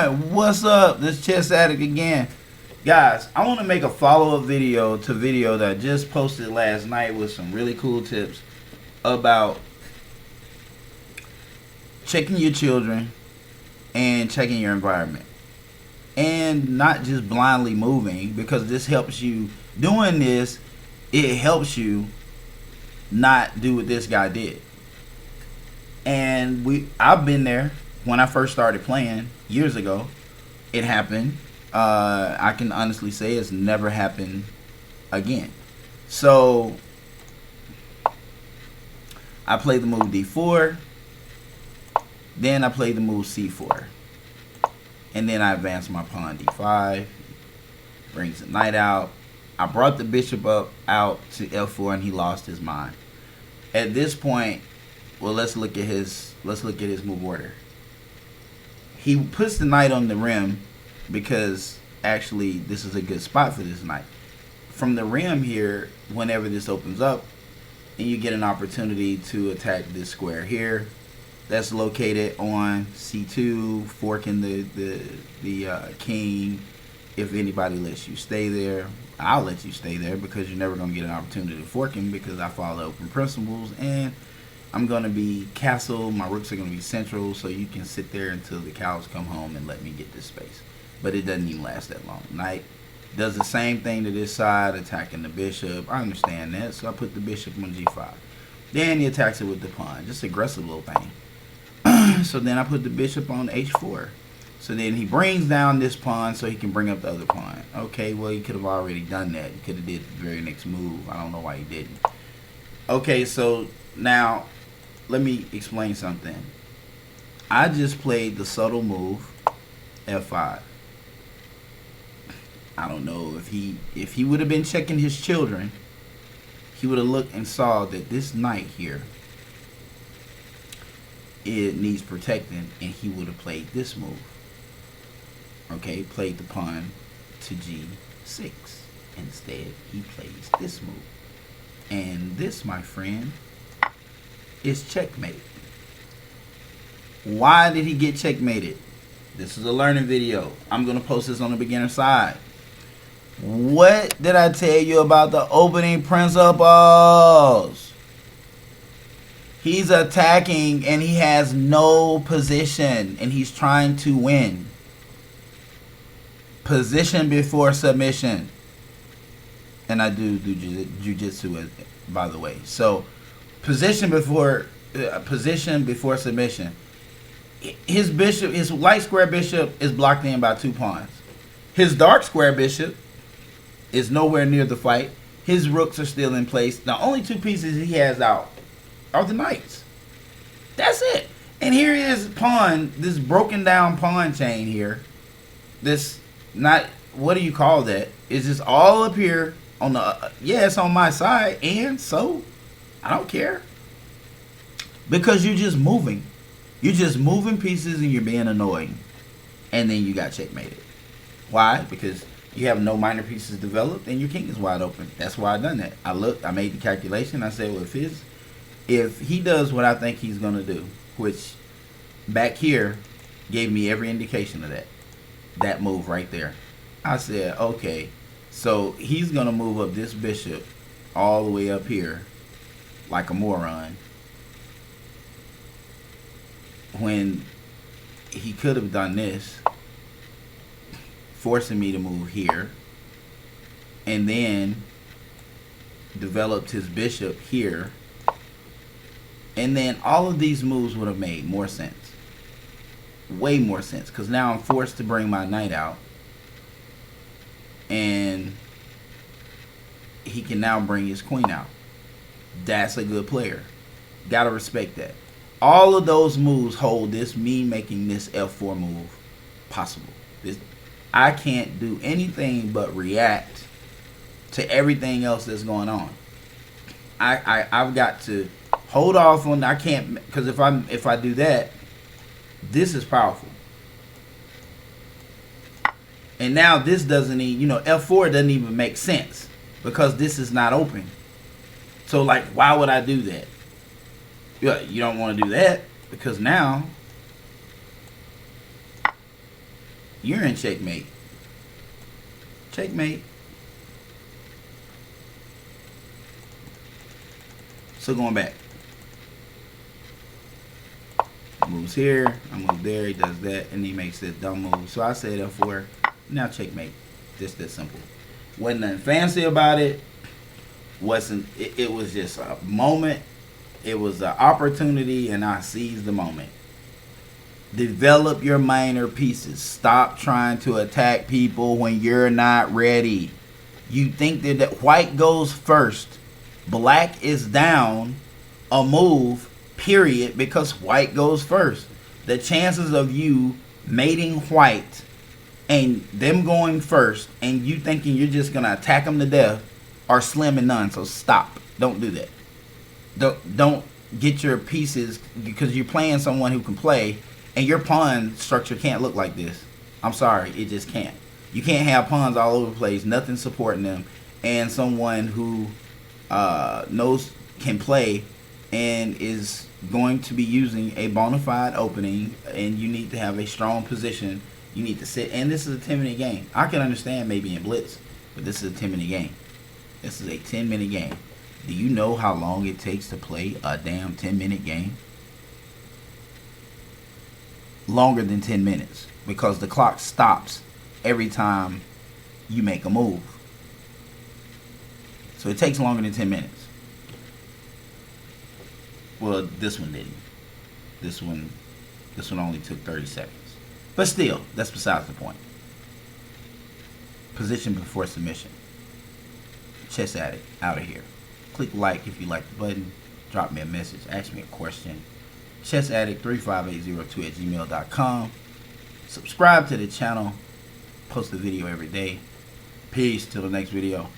What's up? This Chess Addict again. Guys, I want to make a follow-up video to video that I just posted last night with some really cool tips about checking your children and checking your environment. And not just blindly moving, because this helps you. Doing this, it helps you not do what this guy did. And I've been there when I first started playing years ago. It happened. I can honestly say it's never happened again. So I played the move d4, then I played the move c4, and then I advanced my pawn d5, brings the knight out. I brought the bishop out to f4, and he lost his mind. At this point, well, let's look at his move order. He puts the knight on the rim because actually this is a good spot for this knight. From the rim here, whenever this opens up, and you get an opportunity to attack this square here that's located on c2, forking the king. If anybody lets you stay there, I'll let you stay there, because you're never going to get an opportunity to fork him, because I follow open principles, and I'm going to be castle. My rooks are going to be central, so you can sit there until the cows come home and let me get this space. But it doesn't even last that long. Knight does the same thing to this side, attacking the bishop. I understand that, so I put the bishop on g5. Then he attacks it with the pawn. Just aggressive little thing. So then I put the bishop on h4. So then he brings down this pawn so he can bring up the other pawn. Okay, well, he could have already done that. He could have did the very next move. I don't know why he didn't. Okay, so now let me explain something. I just played the subtle move f5. I don't know if he would have been checking his children, he would have looked and saw that this knight here, it needs protecting, and he would have played this move. Okay, played the pawn to g6. Instead, he plays this move. And this, my friend, is checkmate. Why did he get checkmated? This is a learning video. I'm going to post this on the beginner side. What did I tell you about the opening principles? He's attacking and he has no position, and he's trying to win. Position before submission. And I do jujitsu, by the way. So position before submission. His bishop, his light square bishop, is blocked in by 2 pawns. His dark square bishop is nowhere near the fight. His rooks are still in place. The only 2 pieces he has out are the knights. That's it. And here is pawn, this broken down pawn chain here. This, not, what do you call that? It's just all up here on the, yeah, it's on my side, and so I don't care, because you're just moving. You're just moving pieces and you're being annoying, and then you got checkmated. Why? Because you have no minor pieces developed and your king is wide open. That's why I done that. I looked, I made the calculation. I said, well, if he does what I think he's gonna do, which back here gave me every indication of that move right there. I said, okay, so he's gonna move up this bishop all the way up here like a moron, when he could have done this, forcing me to move here, and then developed his bishop here, and then all of these moves would have made more sense, way more sense, because now I'm forced to bring my knight out, and he can now bring his queen out. That's a good player. Gotta respect that. All of those moves hold this, me making this f4 move possible. I can't do anything but react to everything else that's going on. I've got to hold off on. I can't, because if I do that, this is powerful. And now this doesn't even, f4 doesn't even make sense, because this is not open. So like, why would I do that? You don't want to do that, because now You're in checkmate. Checkmate. So going back. Moves here, I move there, he does that, and he makes this dumb move. So I say F4, now checkmate. Just that simple. Wasn't nothing fancy about it. It was just a moment. It was an opportunity, and I seized the moment. Develop your minor pieces. Stop trying to attack people when you're not ready. You think that white goes first, black is down a move, period, because white goes first. The chances of you mating white and them going first and you thinking you're just gonna attack them to death are slim and none. So stop. Don't do that. Don't get your pieces, because you're playing someone who can play, and your pawn structure can't look like this. I'm sorry, it just can't. You can't have pawns all over the place, nothing supporting them, and someone who can play and is going to be using a bona fide opening, and you need to have a strong position. You need to sit, and this is a 10-minute game. I can understand maybe in blitz, but this is a 10-minute game. This is a 10-minute game. Do you know how long it takes to play a damn 10-minute game? Longer than 10 minutes, because the clock stops every time you make a move. So it takes longer than 10 minutes. Well, this one didn't. This one only took 30 seconds. But still, that's besides the point. Position before submission. Chess Addict, out of here. Click like if you like the button. Drop me a message. Ask me a question. chessaddict35802@gmail.com. Subscribe to the channel. Post a video every day. Peace till the next video.